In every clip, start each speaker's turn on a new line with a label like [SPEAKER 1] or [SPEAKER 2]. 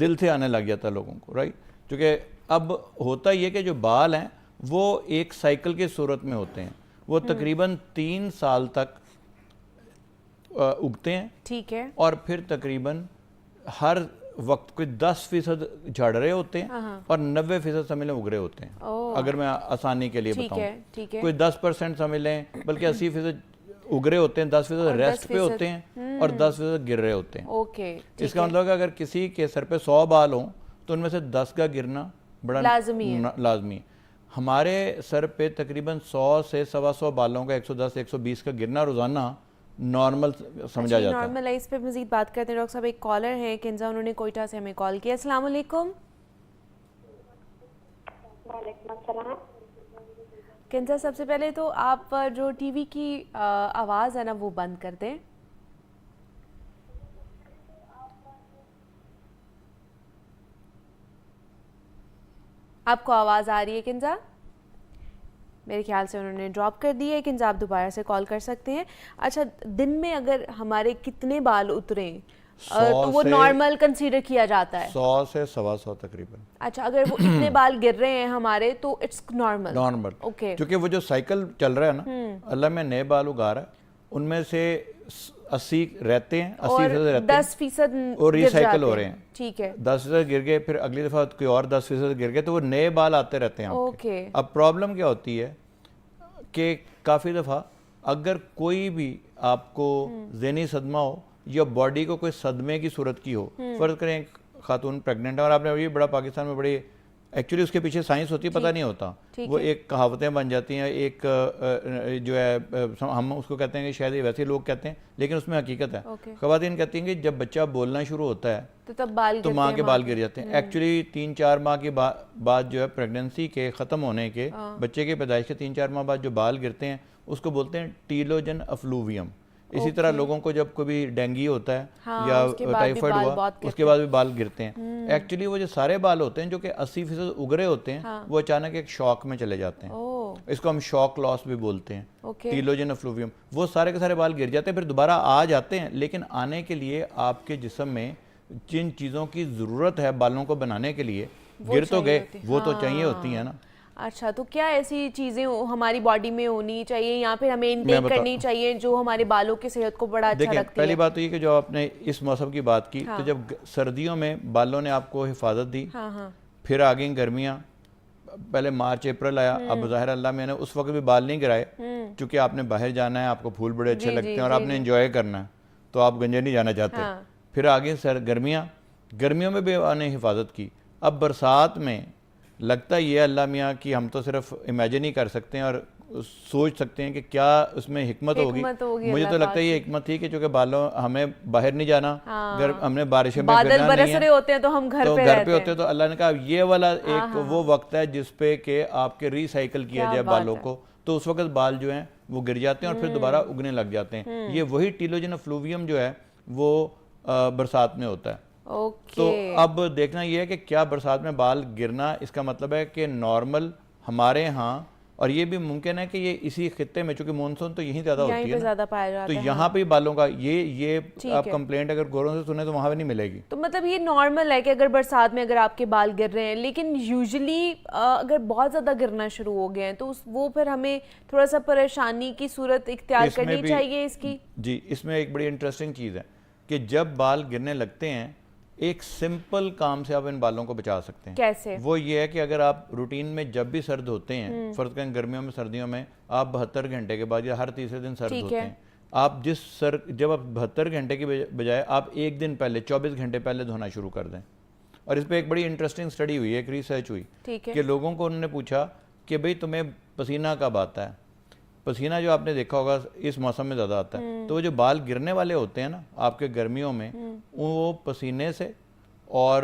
[SPEAKER 1] دل سے آنے لگ جاتا ہے لوگوں کو، رائٹ. کیونکہ اب ہوتا یہ کہ جو بال ہیں وہ ایک سائیکل کی صورت میں ہوتے ہیں، وہ تقریباً 3 سال تک اگتے ہیں،
[SPEAKER 2] ٹھیک ہے،
[SPEAKER 1] اور پھر تقریباً ہر وقت کوئی 10% جھڑ رہے ہوتے ہیں اور 90% سمجھ لیں اگ رہے ہوتے ہیں. اگر میں آسانی کے لیے بتاؤں، کوئی 10% سمجھ لیں، بلکہ 80% اگ رہے ہوتے ہیں، 10% ریسٹ پہ ہوتے ہیں اور 10% گر رہے ہوتے ہیں. اس کا مطلب ہے کہ اگر کسی کے سر پہ 100 بال ہوں تو ان میں سے 10 کا گرنا بڑا لازمی ہے. ہمارے سر پہ تقریباً 100 سے 125 بالوں کا 110 120 کا گرنا روزانہ نارمل سمجھا جاتا ہے.
[SPEAKER 2] نارمل ہے. اس پہ مزید بات کرتے ہیں ڈاکٹر صاحب. ایک کالر ہیں کنزا، انہوں نے کوئٹہ سے ہمیں کال کیا. السلام علیکم.
[SPEAKER 3] وعلیکم السلام.
[SPEAKER 2] کنزا، سب سے پہلے تو آپ جو ٹی وی کی آواز ہے نا وہ بند کر دیں. آپ کو آواز آ رہی ہے کنزا؟ میرے خیال سے انہوں نے ڈراپ کر دی ہے. کنزا آپ دوبارہ سے کال کر سکتے ہیں. اچھا، دن میں اگر ہمارے کتنے بال اتریں تو وہ نارمل کنسیڈر کیا جاتا ہے؟
[SPEAKER 1] 100 سے 125 تقریباً.
[SPEAKER 2] اچھا، اگر وہ اتنے بال گر رہے ہیں ہمارے تو اٹس نارمل. اوکے.
[SPEAKER 1] کیونکہ وہ جو سائیکل چل رہا ہے نا، اللہ میں نئے بال اگا رہا ہے، ان میں سے 80 رہتے ہیں، 80% رہتے ہیں
[SPEAKER 2] 10%
[SPEAKER 1] اور ریسائیکل ہو رہے ہیں.
[SPEAKER 2] ٹھیک ہے.
[SPEAKER 1] 10% گر گئے، پھر اگلی دفعہ کوئی اور 10% گر گئے، تو وہ نئے بال آتے رہتے ہیں.
[SPEAKER 2] اوکے.
[SPEAKER 1] اب پرابلم کیا ہوتی ہے کہ کافی دفعہ اگر کوئی بھی آپ کو ذہنی صدمہ ہو یا باڈی کو کوئی صدمے کی صورت کی ہو، فرض کریں ایک خاتون پریگننٹ ہے اور آپ نے یہ بڑا پاکستان میں بڑی ایکچولی اس کے پیچھے سائنس ہوتی ہے، پتہ نہیں ہوتا، وہ ایک کہاوتیں بن جاتی ہیں، ایک جو ہے ہم اس کو کہتے ہیں کہ شاید یہ ویسے لوگ کہتے ہیں لیکن اس میں حقیقت ہے. خواتین کہتی ہیں کہ جب بچہ بولنا شروع ہوتا ہے تو ماں کے بال گر جاتے ہیں. ایکچولی 3-4 ماہ کے بعد جو ہے پریگننسی کے ختم ہونے کے، بچے کے پیدائش کے 3-4 ماہ بعد جو بال گرتے ہیں اس کو بولتے ہیں ٹیلوجن افلوویم. اسی طرح لوگوں کو جب کبھی ڈینگی ہوتا ہے یا ٹائیفائڈ ہوا، اس کے بعد بھی بال گرتے ہیں. ایکچولی وہ جو سارے بال ہوتے ہیں جو کہ 80% اگرے ہوتے ہیں، وہ اچانک ایک شاک میں چلے جاتے ہیں. اس کو ہم شاک لاس بھی بولتے ہیں، ٹیلوجن افلوویم. وہ سارے کے سارے بال گر جاتے ہیں، پھر دوبارہ آ جاتے ہیں، لیکن آنے کے لیے آپ کے جسم میں جن چیزوں کی ضرورت ہے بالوں کو بنانے کے لیے، گر تو گئے، وہ تو چاہیے ہوتی ہیں نا.
[SPEAKER 2] اچھا، تو کیا ایسی چیزیں ہماری باڈی میں ہونی چاہیے یا پھر ہمیں انٹیک کرنی چاہیے جو ہمارے بالوں کی صحت کو بڑا اچھا رکھتی ہے؟
[SPEAKER 1] پہلی بات تو یہ کہ جو آپ نے اس موسم کی بات کی، تو جب سردیوں میں بالوں نے آپ کو حفاظت دی، پھر آ گئیں گرمیاں، پہلے مارچ اپریل آیا، اب ظاہر اللہ میں نے اس وقت بھی بال نہیں گرائے چونکہ آپ نے باہر جانا ہے، آپ کو پھول بڑے اچھے لگتے ہیں اور آپ نے انجوائے کرنا ہے، تو آپ گنجے نہیں جانا چاہتے. پھر آ گئیں گرمیوں میں بھی آپ نے حفاظت کی. اب برسات میں لگتا یہ اللہ میاں کہ ہم تو صرف امیجن ہی کر سکتے ہیں اور سوچ سکتے ہیں کہ کیا اس میں حکمت ہوگی. مجھے تو لگتا ہے یہ حکمت تھی کہ چونکہ بالوں ہمیں باہر نہیں جانا، ہم نے بارشوں میں
[SPEAKER 2] بادل برس رہے ہوتے ہیں تو ہم گھر پہ
[SPEAKER 1] ہوتے ہیں، تو اللہ نے کہا یہ والا ایک وہ وقت ہے جس پہ کہ آپ کے ری سائیکل کیا جائے بالوں کو، تو اس وقت بال جو ہیں وہ گر جاتے ہیں اور پھر دوبارہ اگنے لگ جاتے ہیں. یہ وہی ٹیلوجن افلوویم جو ہے وہ برسات میں ہوتا ہے. تو اب دیکھنا یہ ہے کہ کیا برسات میں بال گرنا اس کا مطلب ہے کہ نارمل ہمارے ہاں، اور یہ بھی ممکن ہے کہ یہ اسی خطے میں، چونکہ مونسون تو یہیں زیادہ ہوتی ہے تو یہاں پہ بالوں کا یہ آپ کمپلینٹ اگر غوروں سے سنیں تو وہاں بھی نہیں ملے گی.
[SPEAKER 2] تو مطلب یہ نارمل ہے کہ اگر برسات میں اگر آپ کے بال گر رہے ہیں، لیکن یوزلی اگر بہت زیادہ گرنا شروع ہو گئے ہیں تو وہ پھر ہمیں تھوڑا سا پریشانی کی صورت اختیار کرنی چاہیے اس کی.
[SPEAKER 1] جی، اس میں ایک بڑی انٹرسٹنگ چیز ہے کہ جب بال گرنے لگتے ہیں ایک سمپل کام سے آپ ان بالوں کو بچا سکتے ہیں.
[SPEAKER 2] کیسے؟
[SPEAKER 1] وہ یہ ہے کہ اگر آپ روٹین میں جب بھی سرد ہوتے ہیں، فرض کریں گرمیوں میں سردیوں میں آپ 72 گھنٹے کے بعد یا ہر تیسرے دن سرد ہوتے ہیں، آپ جب آپ 72 گھنٹے کی بجائے آپ ایک دن پہلے 24 گھنٹے پہلے دھونا شروع کر دیں. اور اس پہ ایک بڑی انٹرسٹنگ سٹڈی ہوئی ہے، ایک ریسرچ ہوئی کہ لوگوں کو انہوں نے پوچھا کہ بھئی تمہیں پسینہ کب آتا ہے؟ پسینہ جو آپ نے دیکھا ہوگا اس موسم میں زیادہ آتا ہے، تو وہ جو بال گرنے والے ہوتے ہیں نا آپ کے گرمیوں میں، وہ پسینے سے اور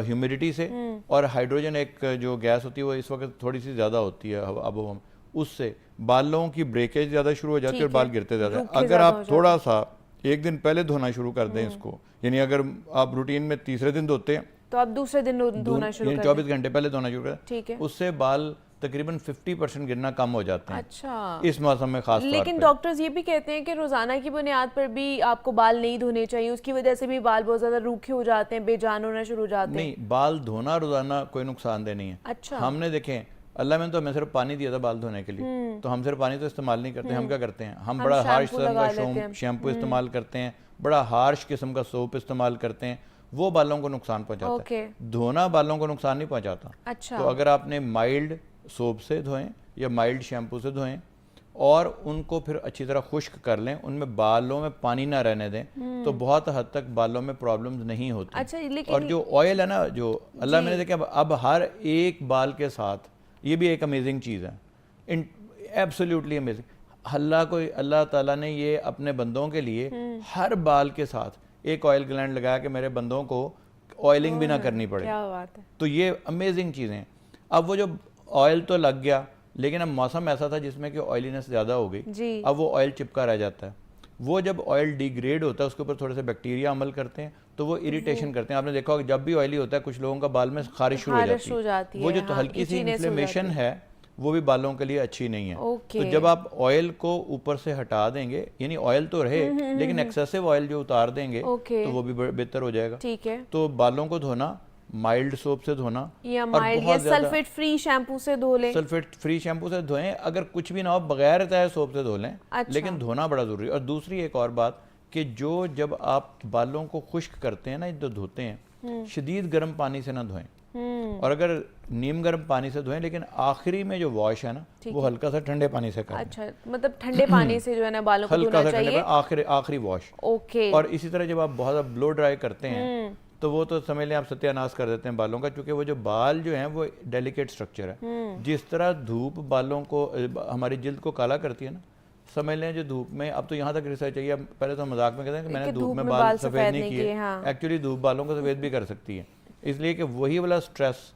[SPEAKER 1] ہیومیڈیٹی سے اور ہائیڈروجن ایک جو گیس ہوتی ہے وہ اس وقت تھوڑی سی زیادہ ہوتی ہے اب ہم اس سے بالوں کی بریکیج زیادہ شروع ہو جاتی ہے اور بال گرتے زیادہ ہیں. اگر آپ تھوڑا سا ایک دن پہلے دھونا شروع کر دیں اس کو، یعنی اگر آپ روٹین میں تیسرے دن دھوتے ہیں
[SPEAKER 2] تو آپ دوسرے دن دھونا شروع کریں،
[SPEAKER 1] 24 گھنٹے پہلے دھونا شروع کریں، اس سے بال تقریباً 50% گرنا کم ہو جاتے ہیں
[SPEAKER 2] اچھا
[SPEAKER 1] اس موسم میں خاص طور پہ.
[SPEAKER 2] لیکن ڈاکٹرز یہ بھی کہتے ہیں کہ روزانہ کی بنیاد پر بھی آپ کو بال نہیں دھونے چاہیے, اس کی وجہ سے بھی بال بہت زیادہ روکھے ہو جاتے ہیں, بے جان ہونا شروع ہو جاتے ہیں.
[SPEAKER 1] نہیں, بال دھونا روزانہ کوئی نقصان دہ نہیں ہے.
[SPEAKER 2] اچھا
[SPEAKER 1] ہم نے دیکھیں اللہ میں تو ہمیں صرف پانی دیا تھا بال دھونے کے لیے, تو ہم صرف پانی تو استعمال نہیں کرتے. ہم کیا کرتے ہیں, ہم بڑا ہارش قسم کا شیمپو استعمال کرتے ہیں, بڑا ہارش قسم کا سوپ استعمال کرتے ہیں, وہ بالوں کو نقصان پہنچاتا ہے. دھونا بالوں کو نقصان نہیں پہنچاتا. تو اگر آپ نے مائلڈ سوپ سے دھوئیں یا مائلڈ شیمپو سے دھوئیں اور ان کو پھر اچھی طرح خشک کر لیں, ان میں بالوں میں پانی نہ رہنے دیں, تو بہت حد تک بالوں میں پرابلمز نہیں ہوتی. اور جو آئل ہے نا, جو اللہ میں نے دیکھا اب ہر ایک بال کے ساتھ, یہ بھی ایک امیزنگ چیز ہے, ایبسلیوٹلی امیزنگ. اللہ تعالیٰ نے یہ اپنے بندوں کے لیے ہر بال کے ساتھ ایک آئل گلینڈ لگایا کہ میرے بندوں کو آئلنگ بھی نہ کرنی پڑے. تو یہ امیزنگ چیزیں ہیں. اب وہ جو آئل تو لگ گیا, لیکن اب موسم ایسا تھا جس میں کہ آئلینس زیادہ ہو گئی, اب وہ آئل چپکا رہ جاتا ہے. وہ جب آئل ڈی گریڈ ہوتا ہے, اس کے اوپر تھوڑے سے بیکٹیریا عمل کرتے ہیں, تو وہ اریٹیشن کرتے ہیں. آپ نے دیکھا ہوگا جب بھی آئلی ہوتا ہے کچھ لوگوں کا بال میں خارش شروع ہو جاتی ہے. وہ جو تو ہلکی سی انفلیمیشن ہے وہ بھی بالوں کے لیے اچھی نہیں ہے. تو جب آپ آئل کو اوپر سے ہٹا دیں گے, یعنی آئل تو رہے لیکن ایکسیسو آئل جو اتار دیں گے تو وہ بھی بہتر ہو جائے گا. تو بالوں کو دھونا مائلڈ سوپ سے دھونا,
[SPEAKER 2] یا مائلڈ یا سلفیٹ فری شیمپو سے دھو لیں.
[SPEAKER 1] سلفیٹ فری شیمپو سے دھوئیں, اگر کچھ بھی نہ ہو بغیر طے سوپ سے دھو لیں, لیکن دھونا بڑا ضروری ہے. اور دوسری ایک اور بات کہ جب آپ بالوں کو خشک کرتے ہیں نا, جو دھوتے ہیں, شدید گرم پانی سے نہ دھوئیں, اور اگر نیم گرم پانی سے دھوئیں, لیکن آخری میں جو واش ہے نا وہ ہلکا سا ٹھنڈے پانی سے کریں.
[SPEAKER 2] اچھا, مطلب ٹھنڈے پانی سے جو ہے نا بالوں کو دھونا چاہیے,
[SPEAKER 1] آخری واش. اور اسی طرح جب آپ بہت زیادہ بلو ڈرائی کرتے ہیں تو وہ تو سمجھ لیں آپ ستیہ ناش کر دیتے ہیں بالوں کا, کیونکہ وہ جو بال جو ہیں وہ ڈیلیکیٹ سٹرکچر ہے. جس طرح دھوپ بالوں کو, ہماری جلد کو کالا کرتی ہے نا, سمجھ لیں جو دھوپ میں, اب تو یہاں تک ریسرچ ہے, پہلے تو مذاق میں کہتے ہیں کہ میں نے دھوپ میں بال سفید نہیں کیے, ایکچولی دھوپ بالوں کو سفید بھی کر سکتی ہے, اس لیے کہ وہی والا سٹریس,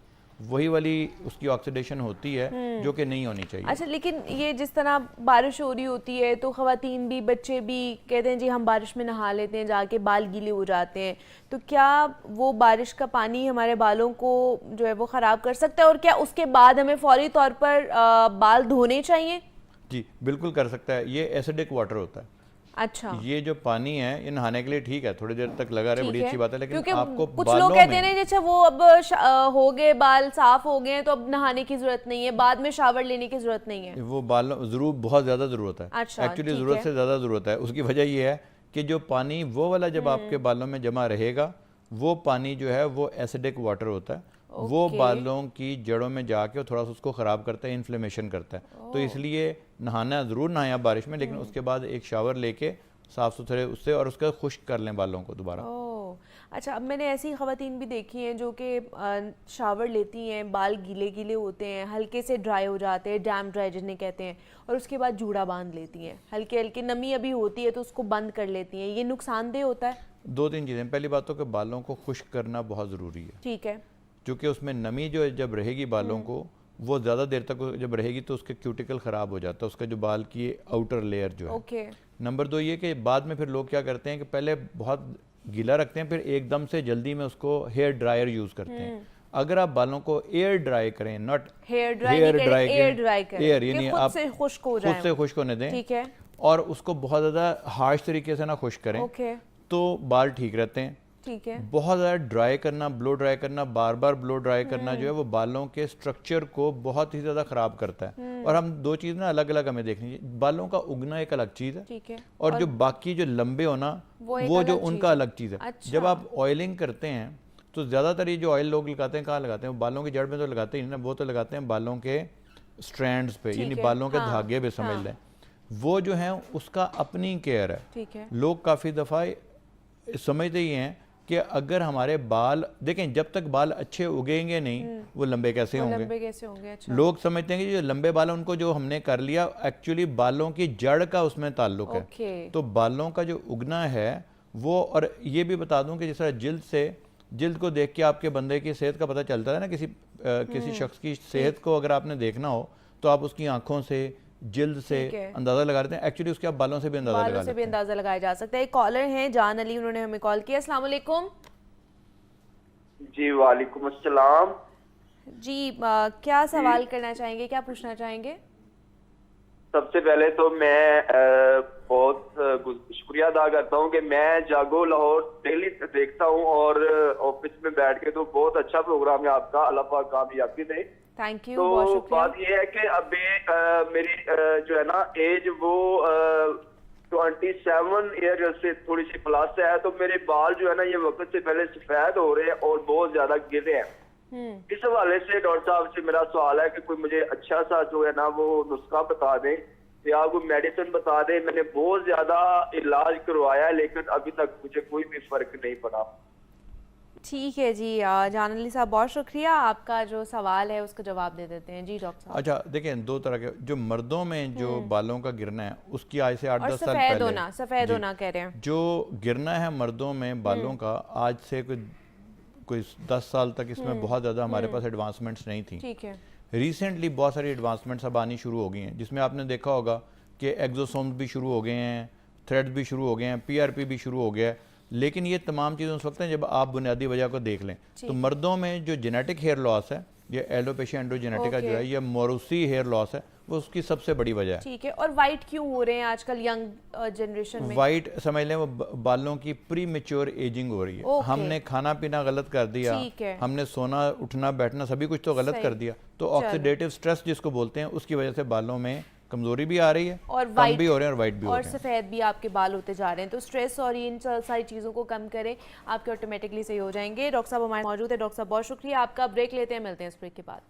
[SPEAKER 1] وہی والی اس کی آکسیڈیشن ہوتی ہے جو کہ نہیں ہونی چاہیے.
[SPEAKER 2] اچھا, لیکن یہ جس طرح بارش ہو رہی ہوتی ہے تو خواتین بھی بچے بھی کہتے ہیں جی ہم بارش میں نہا لیتے ہیں, جا کے بال گیلے ہو جاتے ہیں, تو کیا وہ بارش کا پانی ہمارے بالوں کو جو ہے وہ خراب کر سکتا ہے, اور کیا اس کے بعد ہمیں فوری طور پر بال دھونے چاہیے؟
[SPEAKER 1] جی بالکل کر سکتا ہے. یہ ایسیڈک واٹر ہوتا ہے.
[SPEAKER 2] اچھا,
[SPEAKER 1] یہ جو پانی ہے یہ نہانے کے لیے ٹھیک ہے, تھوڑی دیر تک لگا رہے, بڑی اچھی بات ہے, لیکن آپ کو
[SPEAKER 2] کچھ لوگ کہتے ہیں جیسے وہ اب ہو گئے بال صاف ہو گئے ہیں تو اب نہانے کی ضرورت نہیں ہے, بعد میں شاور لینے کی ضرورت نہیں ہے.
[SPEAKER 1] وہ بالوں ضرور بہت زیادہ ضرورت ہے, ایکچولی ضرورت سے زیادہ ضرورت ہے. اس کی وجہ یہ ہے کہ جو پانی وہ والا جب آپ کے بالوں میں جمع رہے گا, وہ پانی جو ہے وہ ایسیڈک واٹر ہوتا ہے, وہ بالوں کی جڑوں میں جا کے تھوڑا سا اس کو خراب کرتا ہے, انفلیمیشن کرتا ہے. تو اس لیے نہانا ضرور نہائیں آپ بارش میں, لیکن اس کے بعد ایک شاور لے کے صاف ستھرے اس سے, اور اس کا خشک کر لیں بالوں کو دوبارہ.
[SPEAKER 2] اچھا, اب میں نے ایسی خواتین بھی دیکھی ہیں جو کہ شاور لیتی ہیں, بال گیلے گیلے ہوتے ہیں, ہلکے سے ڈرائی ہو جاتے ہیں, ڈیم ڈرائی جنہیں کہتے ہیں, اور اس کے بعد جوڑا باندھ لیتی ہیں, ہلکے ہلکے نمی ابھی ہوتی ہے تو اس کو بند کر لیتی ہیں. یہ نقصان دہ ہوتا ہے؟
[SPEAKER 1] 2-3 چیزیں. پہلی بات تو کہ بالوں کو خشک کرنا بہت ضروری ہے.
[SPEAKER 2] ٹھیک ہے.
[SPEAKER 1] کیونکہ اس میں نمی جو جب رہے گی بالوں کو, وہ زیادہ دیر تک جب رہے گی تو اس کے کیوٹیکل خراب ہو جاتا ہے, اس کا جو بال کی آؤٹر لیئر جو ہے. نمبر 2 یہ کہ بعد میں پھر لوگ کیا کرتے ہیں کہ پہلے بہت گیلا رکھتے ہیں, پھر ایک دم سے جلدی میں اس کو ہیئر ڈرائر یوز کرتے ہیں. اگر آپ بالوں کو ایئر ڈرائی کریں, ناٹ ایئر ڈرائی, ایئر یعنی آپ خود سے خشک ہونے دیں, اور اس کو بہت زیادہ ہارش طریقے سے نہ خشک کریں, تو بال ٹھیک رہتے ہیں. بہت زیادہ ڈرائی کرنا, بلو ڈرائی کرنا, بار بار بلو ڈرائی کرنا جو ہے وہ بالوں کے سٹرکچر کو بہت ہی زیادہ خراب کرتا ہے. اور ہم 2 چیز نا الگ الگ ہمیں دیکھنی ہے. بالوں کا اگنا ایک الگ چیز ہے, اور جو باقی جو لمبے ہونا وہ جو ان کا الگ چیز ہے. جب آپ آئلنگ کرتے ہیں تو زیادہ تر یہ جو آئل لوگ لگاتے ہیں کہاں لگاتے ہیں, بالوں کی جڑ میں تو لگاتے ہی نہیں نا, وہ تو لگاتے ہیں بالوں کے سٹرینڈز پہ, یعنی بالوں کے دھاگے پہ, سمجھ لیں. وہ جو ہیں اس کا اپنی کیئر ہے. لوگ کافی دفعہ سمجھتے ہی ہیں کہ اگر ہمارے بال, دیکھیں جب تک بال اچھے اگیں گے نہیں وہ لمبے کیسے ہوں گے. لوگ سمجھتے ہیں کہ جو لمبے بال ان کو جو ہم نے کر لیا, ایکچولی بالوں کی جڑ کا اس میں تعلق ہے. تو بالوں کا جو اگنا ہے وہ, اور یہ بھی بتا دوں کہ جس طرح جلد کو دیکھ کے آپ کے بندے کی صحت کا پتہ چلتا ہے نا, کسی شخص کی صحت کو اگر آپ نے دیکھنا ہو تو آپ اس کی آنکھوں سے, جلد سے اندازہ لگا رہتے ہیں, ایکچولی اس کے آپ بالوں سے بھی اندازہ
[SPEAKER 2] لگایا جا سکتا ہے. ایک کالر ہیں جان علی, انہوں نے ہمیں کال کیا. السلام علیکم.
[SPEAKER 3] جی وعلیکم السلام.
[SPEAKER 2] جی کیا سوال کرنا چاہیں گے, کیا پوچھنا چاہیں گے؟
[SPEAKER 3] سب سے پہلے تو میں بہت شکریہ ادا کرتا ہوں کہ میں جاگو لاہور ڈیلی دیکھتا ہوں اور آفس میں بیٹھ کے, تو بہت اچھا پروگرام ہے آپ کا, اللہ پاک کامیابی دے.
[SPEAKER 2] تھینک یو, بہت
[SPEAKER 3] تو
[SPEAKER 2] شکریہ.
[SPEAKER 3] بات یہ ہے کہ ابھی میری جو ہے نا ایج وہ 27 ایئر سے تھوڑی سی پلس ہے, تو میرے بال جو ہے نا یہ وقت سے پہلے سفید ہو رہے ہیں اور بہت زیادہ گرے ہیں. اس حوالے سے ڈاکٹر صاحب سے میرا سوال ہے کہ کوئی مجھے اچھا سا جو ہے نا وہ نسخہ بتا دیں یا کوئی میڈیسن بتا دیں. میں نے بہت زیادہ علاج کروایا ہے لیکن ابھی تک مجھے کوئی بھی فرق نہیں پڑا.
[SPEAKER 2] ٹھیک ہے جی جان علی صاحب, بہت شکریہ. آپ کا جو سوال ہے اس کا جواب دے دیتے ہیں. جی ڈاکٹر صاحب.
[SPEAKER 1] اچھا دیکھیں, دو طرح کے, جو مردوں میں جو بالوں کا گرنا ہے اس کی آج سے 8-10 سال پہلے,
[SPEAKER 2] سفید ہونا کہہ رہے ہیں,
[SPEAKER 1] جو گرنا ہے مردوں میں بالوں کا آج سے کوئی 10 سال تک اس میں بہت زیادہ ہمارے پاس ایڈوانسمنٹس نہیں تھیں.
[SPEAKER 2] ٹھیک ہے.
[SPEAKER 1] ریسنٹلی بہت ساری ایڈوانسمنٹس اب آنی شروع ہو گئی ہیں, جس میں آپ نے دیکھا ہوگا کہ ایگزوسومز بھی شروع ہو گئے ہیں, تھریڈ بھی شروع ہو گئے ہیں, PRP بھی شروع ہو گیا ہے. لیکن یہ تمام چیزیں اس وقت ہیں جب آپ بنیادی وجہ کو دیکھ لیں. تو مردوں میں جو جینیٹک ہیئر لاس ہے, یہ ایلوپیشیا اینڈروجینیٹکا جو ہے, یہ موروثی ہیئر لاس ہے, وہ اس کی سب سے بڑی وجہ ہے.
[SPEAKER 2] ٹھیک ہے. اور وائٹ کیوں ہو رہے ہیں آج کل ینگ جنریشن میں؟
[SPEAKER 1] وائٹ سمجھ لیں وہ بالوں کی پری میچور ایجنگ ہو رہی ہے. ہم نے کھانا پینا غلط کر دیا, ہم نے سونا اٹھنا بیٹھنا سبھی کچھ تو غلط کر دیا, تو آکسیڈیٹیو سٹریس جس کو بولتے ہیں اس کی وجہ سے بالوں میں کمزوری بھی آ رہی ہے, کم بھی ہو رہے ہیں اور وائٹ بھی ہو رہے ہیں,
[SPEAKER 2] اور سفید بھی آپ کے بال ہوتے جا رہے ہیں. تو سٹریس اور ان ساری چیزوں کو کم کریں, آپ کے آٹومیٹکلی صحیح ہو جائیں گے. ڈاکٹر صاحب ہمارے موجود ہیں. ڈاکٹر صاحب بہت شکریہ آپ کا. بریک لیتے ہیں, ملتے ہیں اس بریک کے بعد.